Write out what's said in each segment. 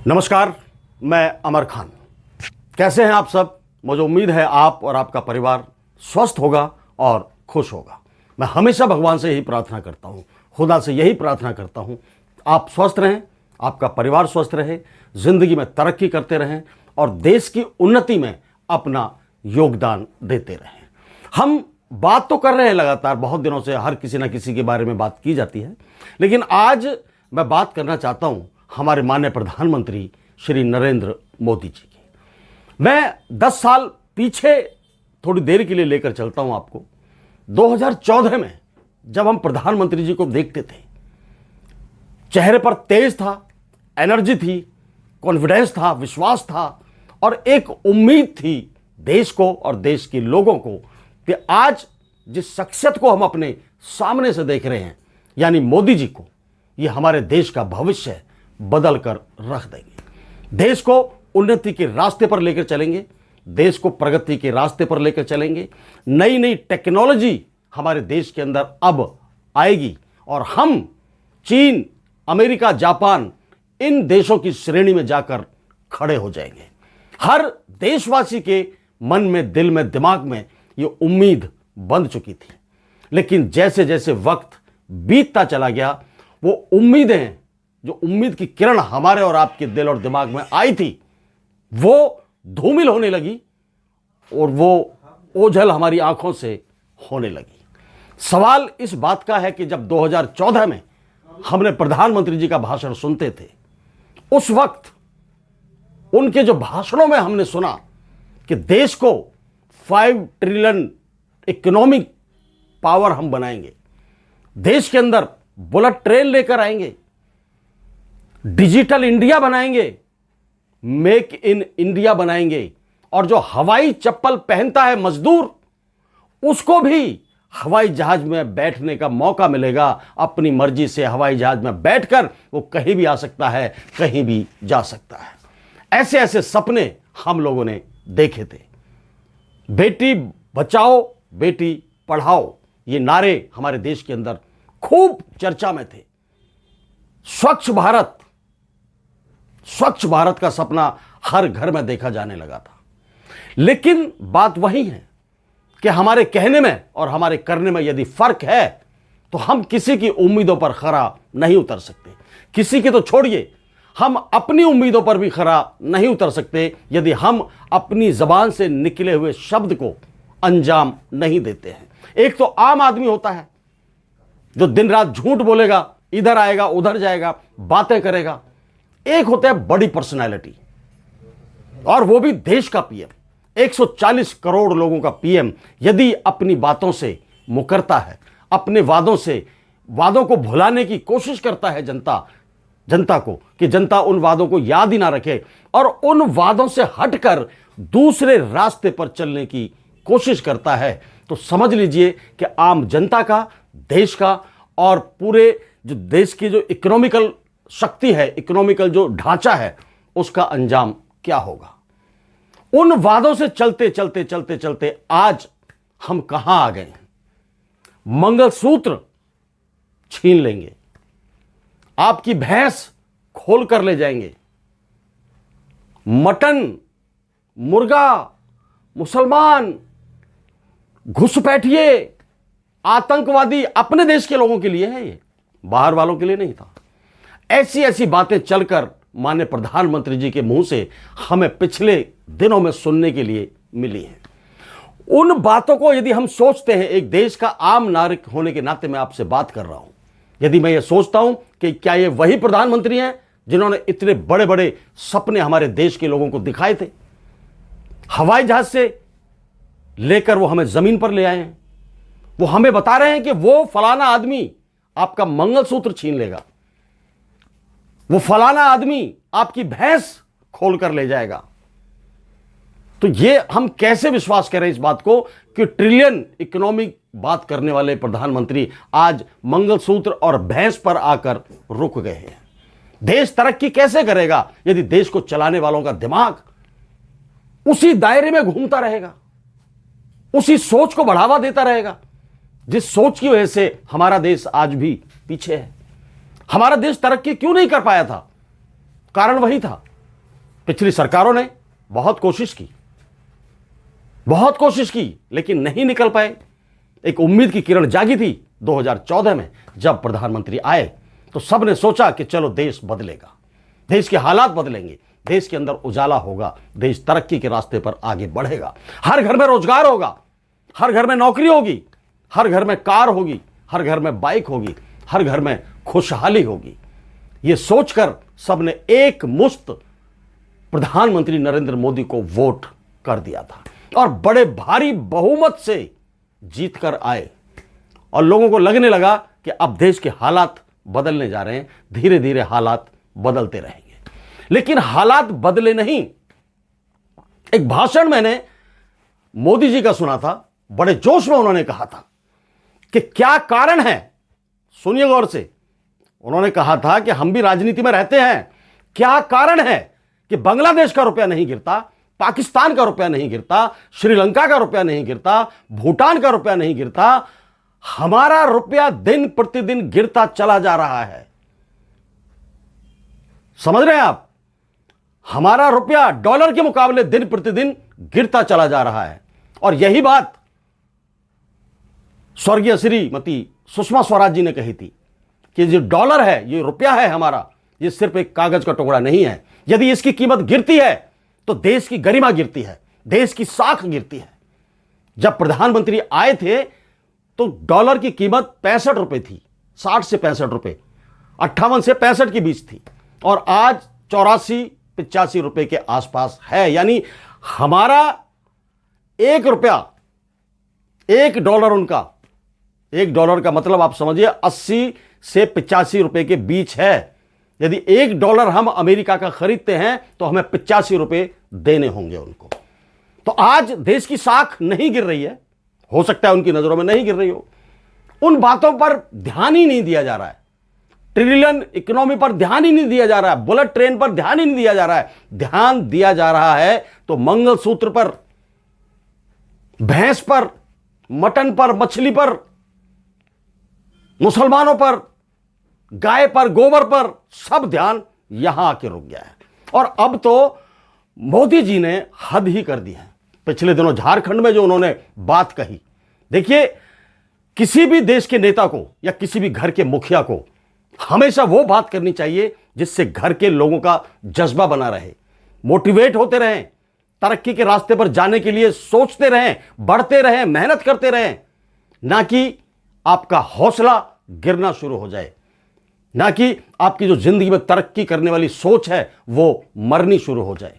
नमस्कार, मैं अमर खान। कैसे हैं आप सब? मुझे उम्मीद है आप और आपका परिवार स्वस्थ होगा और खुश होगा। मैं हमेशा भगवान से यही प्रार्थना करता हूँ, खुदा से यही प्रार्थना करता हूँ, आप स्वस्थ रहें, आपका परिवार स्वस्थ रहे, ज़िंदगी में तरक्की करते रहें और देश की उन्नति में अपना योगदान देते रहें। हम बात तो कर रहे हैं लगातार, बहुत दिनों से हर किसी न किसी के बारे में बात की जाती है, लेकिन आज मैं बात करना चाहता हूँ हमारे माननीय प्रधानमंत्री श्री नरेंद्र मोदी जी की। मैं 10 साल पीछे थोड़ी देर के लिए लेकर चलता हूं आपको। 2014 में जब हम प्रधानमंत्री जी को देखते थे, चेहरे पर तेज था, एनर्जी थी, कॉन्फिडेंस था, विश्वास था और एक उम्मीद थी देश को और देश के लोगों को कि आज जिस शख्सियत को हम अपने सामने से देख रहे हैं, यानी मोदी जी को, ये हमारे देश का भविष्य बदल कर रख देंगे। देश को उन्नति के रास्ते पर लेकर चलेंगे, देश को प्रगति के रास्ते पर लेकर चलेंगे। नई नई टेक्नोलॉजी हमारे देश के अंदर अब आएगी और हम चीन, अमेरिका, जापान, इन देशों की श्रेणी में जाकर खड़े हो जाएंगे। हर देशवासी के मन में, दिल में, दिमाग में ये उम्मीद बंध चुकी थी, लेकिन जैसे जैसे वक्त बीतता चला गया, वो उम्मीदें, जो उम्मीद की किरण हमारे और आपके दिल और दिमाग में आई थी, वो धूमिल होने लगी और वो ओझल हमारी आंखों से होने लगी। सवाल इस बात का है कि जब 2014 में हमने प्रधानमंत्री जी का भाषण सुनते थे, उस वक्त उनके जो भाषणों में हमने सुना कि देश को 5 ट्रिलियन इकोनॉमिक पावर हम बनाएंगे, देश के अंदर बुलेट ट्रेन लेकर आएंगे, डिजिटल इंडिया बनाएंगे, मेक इन इंडिया बनाएंगे और जो हवाई चप्पल पहनता है मजदूर, उसको भी हवाई जहाज में बैठने का मौका मिलेगा। अपनी मर्जी से हवाई जहाज में बैठकर वो कहीं भी आ सकता है, कहीं भी जा सकता है। ऐसे ऐसे सपने हम लोगों ने देखे थे। बेटी बचाओ, बेटी पढ़ाओ, ये नारे हमारे देश के अंदर खूब चर्चा में थे। स्वच्छ भारत का सपना हर घर में देखा जाने लगा था। लेकिन बात वही है कि हमारे कहने में और हमारे करने में यदि फर्क है तो हम किसी की उम्मीदों पर खरा नहीं उतर सकते। किसी की तो छोड़िए, हम अपनी उम्मीदों पर भी खरा नहीं उतर सकते यदि हम अपनी जबान से निकले हुए शब्द को अंजाम नहीं देते हैं। एक तो आम आदमी होता है जो दिन रात झूठ बोलेगा, इधर आएगा, उधर जाएगा, बातें करेगा। एक होता है बड़ी पर्सनालिटी, और वो भी देश का पीएम, 140 करोड़ लोगों का पीएम। यदि अपनी बातों से मुकरता है, अपने वादों को भुलाने की कोशिश करता है जनता को, कि जनता उन वादों को याद ही ना रखे और उन वादों से हटकर दूसरे रास्ते पर चलने की कोशिश करता है, तो समझ लीजिए कि आम जनता का, देश का और पूरे जो देश की जो इकोनॉमिकल शक्ति है, इकोनॉमिकल जो ढांचा है, उसका अंजाम क्या होगा। उन वादों से चलते चलते चलते चलते आज हम कहां आ गए हैं। मंगलसूत्र छीन लेंगे, आपकी भैंस खोल कर ले जाएंगे, मटन, मुर्गा, मुसलमान, घुसपैठिए, आतंकवादी अपने देश के लोगों के लिए है, ये बाहर वालों के लिए नहीं था। ऐसी ऐसी बातें चलकर माननीय प्रधानमंत्री जी के मुंह से हमें पिछले दिनों में सुनने के लिए मिली हैं। उन बातों को यदि हम सोचते हैं, एक देश का आम नागरिक होने के नाते मैं आपसे बात कर रहा हूं, यदि मैं ये सोचता हूं कि क्या ये वही प्रधानमंत्री हैं जिन्होंने इतने बड़े बड़े सपने हमारे देश के लोगों को दिखाए थे, हवाई जहाज से लेकर वो हमें जमीन पर ले आए हैं, वो हमें बता रहे हैं कि वो फलाना आदमी आपका मंगलसूत्र छीन लेगा, वो फलाना आदमी आपकी भैंस खोल कर ले जाएगा। तो ये हम कैसे विश्वास करें इस बात को कि ट्रिलियन इकोनॉमिक बात करने वाले प्रधानमंत्री आज मंगलसूत्र और भैंस पर आकर रुक गए हैं। देश तरक्की कैसे करेगा यदि देश को चलाने वालों का दिमाग उसी दायरे में घूमता रहेगा, उसी सोच को बढ़ावा देता रहेगा जिस सोच की वजह से हमारा देश आज भी पीछे है। हमारा देश तरक्की क्यों नहीं कर पाया था? कारण वही था पिछली सरकारों ने बहुत कोशिश की, बहुत कोशिश की, लेकिन नहीं निकल पाए। एक उम्मीद की किरण जागी थी 2014 में, जब प्रधानमंत्री आए तो सबने सोचा कि चलो देश बदलेगा, देश के हालात बदलेंगे, देश के अंदर उजाला होगा, देश तरक्की के रास्ते पर आगे बढ़ेगा, हर घर में रोजगार होगा, हर घर में नौकरी होगी, हर घर में कार होगी, हर घर में बाइक होगी, हर घर में खुशहाली होगी। यह सोचकर सबने एक मुश्त प्रधानमंत्री नरेंद्र मोदी को वोट कर दिया था और बड़े भारी बहुमत से जीत कर आए। और लोगों को लगने लगा कि अब देश के हालात बदलने जा रहे हैं, धीरे धीरे हालात बदलते रहेंगे। लेकिन हालात बदले नहीं। एक भाषण मैंने मोदी जी का सुना था, बड़े जोश में उन्होंने कहा था कि क्या कारण है, सुनिए गौर से। उन्होंने कहा था कि हम भी राजनीति में रहते हैं, क्या कारण है कि बांग्लादेश का रुपया नहीं गिरता, पाकिस्तान का रुपया नहीं गिरता, श्रीलंका का रुपया नहीं गिरता, भूटान का रुपया नहीं गिरता, हमारा रुपया दिन प्रतिदिन गिरता चला जा रहा है। समझ रहे हैं आप? हमारा रुपया डॉलर के मुकाबले दिन प्रतिदिन गिरता चला जा रहा है। और यही बात स्वर्गीय श्रीमती सुषमा स्वराज जी ने कही थी कि जो डॉलर है, ये रुपया है हमारा, ये सिर्फ एक कागज का टुकड़ा नहीं है। यदि इसकी कीमत गिरती है तो देश की गरिमा गिरती है, देश की साख गिरती है। जब प्रधानमंत्री आए थे तो डॉलर की कीमत 65 रुपए थी, 60 से 65 रुपए, 58 से 65 के बीच थी, और आज 84-85 रुपए के आसपास है। यानी हमारा एक रुपया, एक डॉलर उनका, एक डॉलर का मतलब आप समझिए 80 से 85 रुपए के बीच है। यदि एक डॉलर हम अमेरिका का खरीदते हैं तो हमें 85 रुपए देने होंगे उनको। तो आज देश की साख नहीं गिर रही है, हो सकता है उनकी नजरों में नहीं गिर रही हो, उन बातों पर ध्यान ही नहीं दिया जा रहा है। ट्रिलियन इकोनॉमी पर ध्यान ही नहीं दिया जा रहा है, बुलेट ट्रेन पर ध्यान ही नहीं दिया जा रहा है। ध्यान दिया जा रहा है तो मंगलसूत्र पर, भैंस पर, मटन पर, मछली पर, मुसलमानों पर, गाय पर, गोबर पर, सब ध्यान यहां आके रुक गया है। और अब तो मोदी जी ने हद ही कर दी है। पिछले दिनों झारखंड में जो उन्होंने बात कही, देखिए, किसी भी देश के नेता को या किसी भी घर के मुखिया को हमेशा वो बात करनी चाहिए जिससे घर के लोगों का जज्बा बना रहे, मोटिवेट होते रहें, तरक्की के रास्ते पर जाने के लिए सोचते रहें, बढ़ते रहें, मेहनत करते रहें, ना कि आपका हौसला गिरना शुरू हो जाए, ना कि आपकी जो जिंदगी में तरक्की करने वाली सोच है वो मरनी शुरू हो जाए।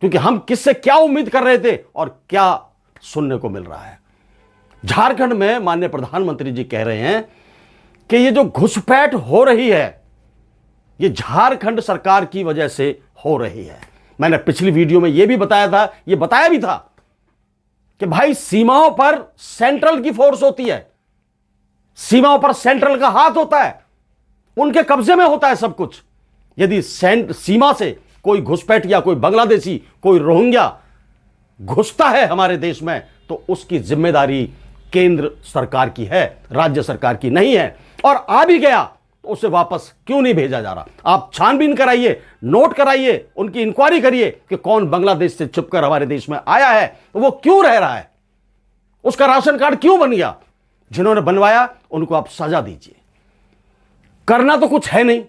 क्योंकि हम किससे क्या उम्मीद कर रहे थे और क्या सुनने को मिल रहा है। झारखंड में माननीय प्रधानमंत्री जी कह रहे हैं कि ये जो घुसपैठ हो रही है ये झारखंड सरकार की वजह से हो रही है। मैंने पिछली वीडियो में ये भी बताया था, ये बताया भी था कि भाई सीमाओं पर सेंट्रल की फोर्स होती है, सीमाओं पर सेंट्रल का हाथ होता है, उनके कब्जे में होता है सब कुछ। यदि सीमा से कोई घुसपैठिया, कोई बांग्लादेशी, कोई रोहिंग्या घुसता है हमारे देश में तो उसकी जिम्मेदारी केंद्र सरकार की है, राज्य सरकार की नहीं है। और आ भी गया तो उसे वापस क्यों नहीं भेजा जा रहा? आप छानबीन कराइए, नोट कराइए, उनकी इंक्वायरी करिए कि कौन बांग्लादेश से छुपकर हमारे देश में आया है, तो वो क्यों रह रहा है, उसका राशन कार्ड क्यों बन गया। जिन्होंने बनवाया उनको आप सजा दीजिए। करना तो कुछ है नहीं,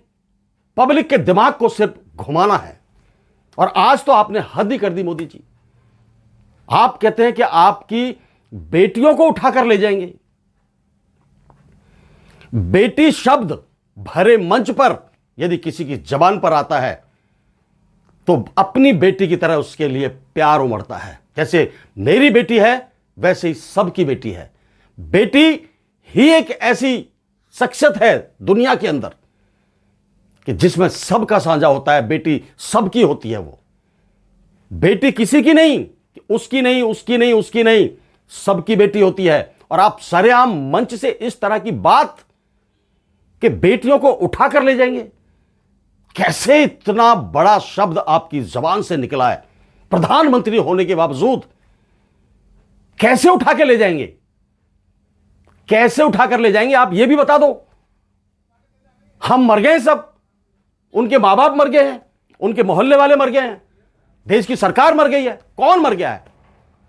पब्लिक के दिमाग को सिर्फ घुमाना है। और आज तो आपने हद ही कर दी मोदी जी। आप कहते हैं कि आपकी बेटियों को उठाकर ले जाएंगे। बेटी शब्द भरे मंच पर यदि किसी की जबान पर आता है तो अपनी बेटी की तरह उसके लिए प्यार उमड़ता है। जैसे मेरी बेटी है वैसे ही सबकी बेटी है। बेटी ही एक ऐसी शख्सियत है दुनिया के अंदर कि जिसमें सबका साझा होता है। बेटी सबकी होती है। वो बेटी किसी की नहीं, उसकी नहीं, उसकी नहीं, उसकी नहीं, सबकी बेटी होती है। और आप सरेआम मंच से इस तरह की बात कि बेटियों को उठाकर ले जाएंगे, कैसे इतना बड़ा शब्द आपकी जबान से निकला है? प्रधानमंत्री होने के बावजूद कैसे उठा के ले जाएंगे? कैसे उठाकर ले जाएंगे आप ये भी बता दो। हम मर गए सब, उनके मां बाप मर गए हैं, उनके मोहल्ले वाले मर गए हैं, देश की सरकार मर गई है? कौन मर गया है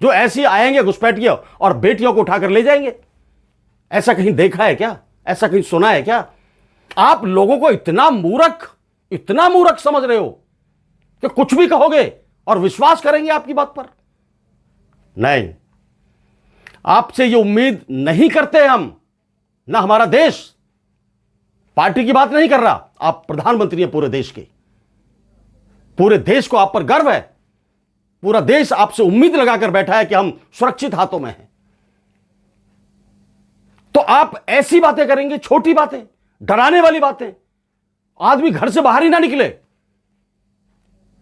जो ऐसी आएंगे घुसपैठिए और बेटियों को उठाकर ले जाएंगे? ऐसा कहीं देखा है क्या? ऐसा कहीं सुना है क्या? आप लोगों को इतना मूर्ख समझ रहे हो कि कुछ भी कहोगे और विश्वास करेंगे आपकी बात पर? नहीं, आपसे ये उम्मीद नहीं करते हम। ना हमारा देश, पार्टी की बात नहीं कर रहा, आप प्रधानमंत्री हैं पूरे देश के, पूरे देश को आप पर गर्व है, पूरा देश आपसे उम्मीद लगाकर बैठा है कि हम सुरक्षित हाथों में हैं। तो आप ऐसी बातें करेंगे, छोटी बातें, डराने वाली बातें, आदमी घर से बाहर ही ना निकले,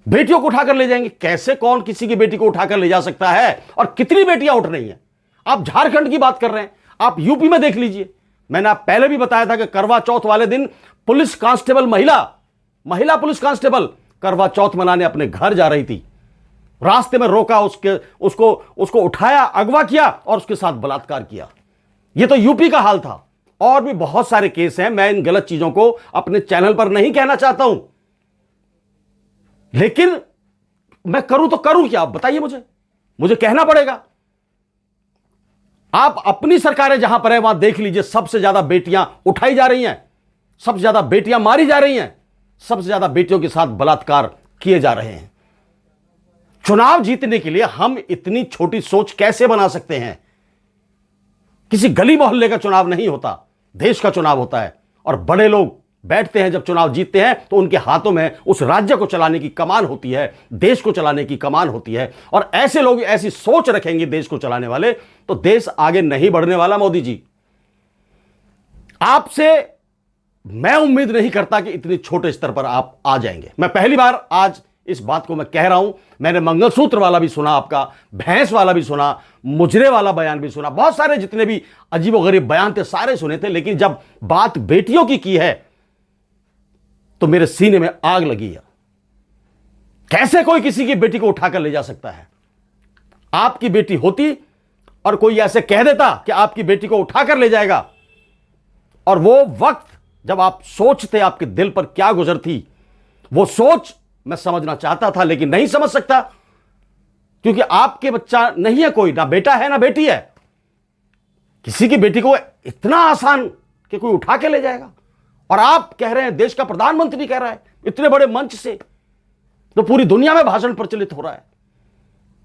बेटियों को उठाकर ले जाएंगे। कैसे कौन किसी की बेटी को उठाकर ले जा सकता है? और कितनी बेटियां उठ रही हैं? आप झारखंड की बात कर रहे हैं, आप यूपी में देख लीजिए। मैंने आप पहले भी बताया था कि करवा चौथ वाले दिन पुलिस कांस्टेबल, महिला पुलिस कांस्टेबल करवा चौथ मनाने अपने घर जा रही थी, रास्ते में रोका, उसको उठाया, अगवा किया और उसके साथ बलात्कार किया। यह तो यूपी का हाल था। और भी बहुत सारे केस हैं। मैं इन गलत चीजों को अपने चैनल पर नहीं कहना चाहता हूं, लेकिन मैं करूं तो करूं क्या? आप बताइए, मुझे कहना पड़ेगा। आप अपनी सरकारें जहां पर है वहां देख लीजिए, सबसे ज्यादा बेटियां उठाई जा रही हैं, सबसे ज्यादा बेटियां मारी जा रही हैं, सबसे ज्यादा बेटियों के साथ बलात्कार किए जा रहे हैं। चुनाव जीतने के लिए हम इतनी छोटी सोच कैसे बना सकते हैं? किसी गली मोहल्ले का चुनाव नहीं होता, देश का चुनाव होता है। और बड़े लोग बैठते हैं, जब चुनाव जीतते हैं तो उनके हाथों में उस राज्य को चलाने की कमान होती है, देश को चलाने की कमान होती है। और ऐसे लोग ऐसी सोच रखेंगे देश को चलाने वाले, तो देश आगे नहीं बढ़ने वाला। मोदी जी, आपसे मैं उम्मीद नहीं करता कि इतने छोटे स्तर पर आप आ जाएंगे। मैं पहली बार आज इस बात को मैं कह रहा हूं। मैंने मंगलसूत्र वाला भी सुना, आपका भैंस वाला भी सुना, मुजरे वाला बयान भी सुना, बहुत सारे जितने भी अजीबोगरीब बयान थे सारे सुने थे, लेकिन जब बात बेटियों की है तो मेरे सीने में आग लगी है। कैसे कोई किसी की बेटी को उठाकर ले जा सकता है? आपकी बेटी होती और कोई ऐसे कह देता कि आपकी बेटी को उठाकर ले जाएगा, और वो वक्त जब आप सोचते आपके दिल पर क्या गुजरती, वो सोच मैं समझना चाहता था लेकिन नहीं समझ सकता, क्योंकि आपके बच्चा नहीं है, कोई ना बेटा है ना बेटी है। किसी की बेटी को इतना आसान कि कोई उठा के ले जाएगा? और आप कह रहे हैं, देश का प्रधानमंत्री कह रहा है इतने बड़े मंच से, तो पूरी दुनिया में भाषण प्रचलित हो रहा है।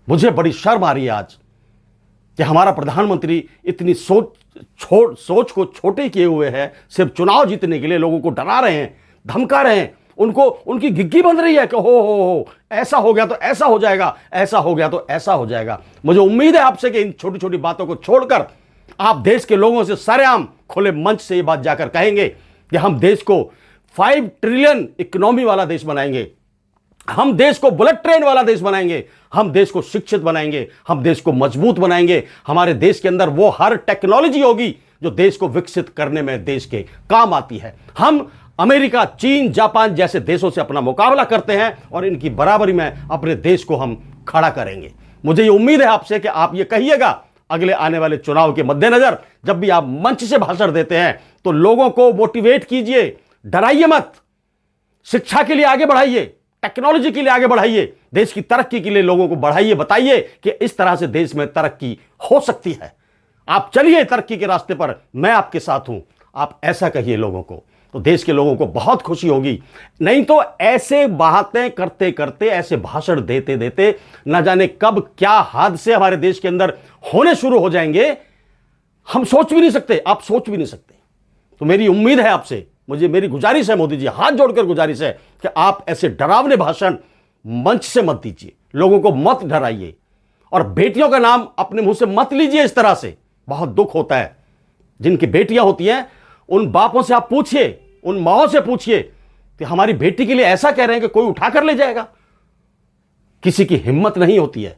मुझे बड़ी शर्म आ रही है आज कि हमारा प्रधानमंत्री इतनी सोच को छोटे किए हुए है, सिर्फ चुनाव जीतने के लिए लोगों को डरा रहे हैं, धमका रहे हैं, उनकी घिग्गी बंध रही है कि हो ऐसा हो गया तो ऐसा हो जाएगा, ऐसा हो गया तो ऐसा हो जाएगा। मुझे उम्मीद है आपसे कि इन छोटी छोटी बातों को छोड़कर आप देश के लोगों से सरेआम खुले मंच से ये बात जाकर कहेंगे कि हम देश को 5 ट्रिलियन इकोनॉमी वाला देश बनाएंगे, हम देश को बुलेट ट्रेन वाला देश बनाएंगे, हम देश को शिक्षित बनाएंगे, हम देश को मजबूत बनाएंगे। हमारे देश के अंदर वो हर टेक्नोलॉजी होगी जो देश को विकसित करने में देश के काम आती है। हम अमेरिका, चीन, जापान जैसे देशों से अपना मुकाबला करते हैं और इनकी बराबरी में अपने देश को हम खड़ा करेंगे। मुझे ये उम्मीद है आपसे कि आप ये कहिएगा अगले आने वाले चुनाव के मद्देनजर, जब भी आप मंच से भाषण देते हैं तो लोगों को मोटिवेट कीजिए, डराइए मत, शिक्षा के लिए आगे बढ़ाइए, टेक्नोलॉजी के लिए आगे बढ़ाइए, देश की तरक्की के लिए लोगों को बढ़ाइए, बताइए कि इस तरह से देश में तरक्की हो सकती है। आप चलिए तरक्की के रास्ते पर, मैं आपके साथ हूं। आप ऐसा कहिए लोगों को, तो देश के लोगों को बहुत खुशी होगी। नहीं तो ऐसे बातें करते करते, ऐसे भाषण देते देते न जाने कब क्या हादसे हमारे देश के अंदर होने शुरू हो जाएंगे, हम सोच भी नहीं सकते, आप सोच भी नहीं सकते। तो मेरी उम्मीद है आपसे, मेरी गुजारिश है मोदी जी, हाथ जोड़कर गुजारिश है कि आप ऐसे डरावने भाषण मंच से मत दीजिए, लोगों को मत डराइए, और बेटियों का नाम अपने मुंह से मत लीजिए इस तरह से। बहुत दुख होता है, जिनकी बेटियां होती हैं उन बापों से आप पूछिए, उन माओं से पूछिए कि हमारी बेटी के लिए ऐसा कह रहे हैं कि कोई उठाकर ले जाएगा। किसी की हिम्मत नहीं होती है,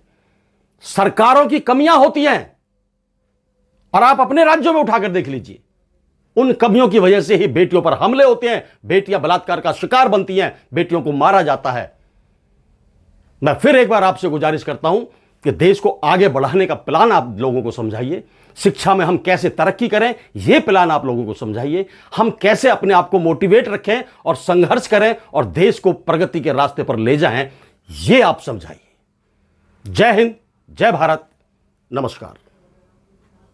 सरकारों की कमियां होती हैं, और आप अपने राज्यों में उठाकर देख लीजिए, उन कमियों की वजह से ही बेटियों पर हमले होते हैं, बेटियां बलात्कार का शिकार बनती हैं, बेटियों को मारा जाता है। मैं फिर एक बार आपसे गुजारिश करता हूं कि देश को आगे बढ़ाने का प्लान आप लोगों को समझाइए, शिक्षा में हम कैसे तरक्की करें यह प्लान आप लोगों को समझाइए, हम कैसे अपने आप को मोटिवेट रखें और संघर्ष करें और देश को प्रगति के रास्ते पर ले जाएं, ये आप समझाइए। जय हिंद, जय भारत, नमस्कार।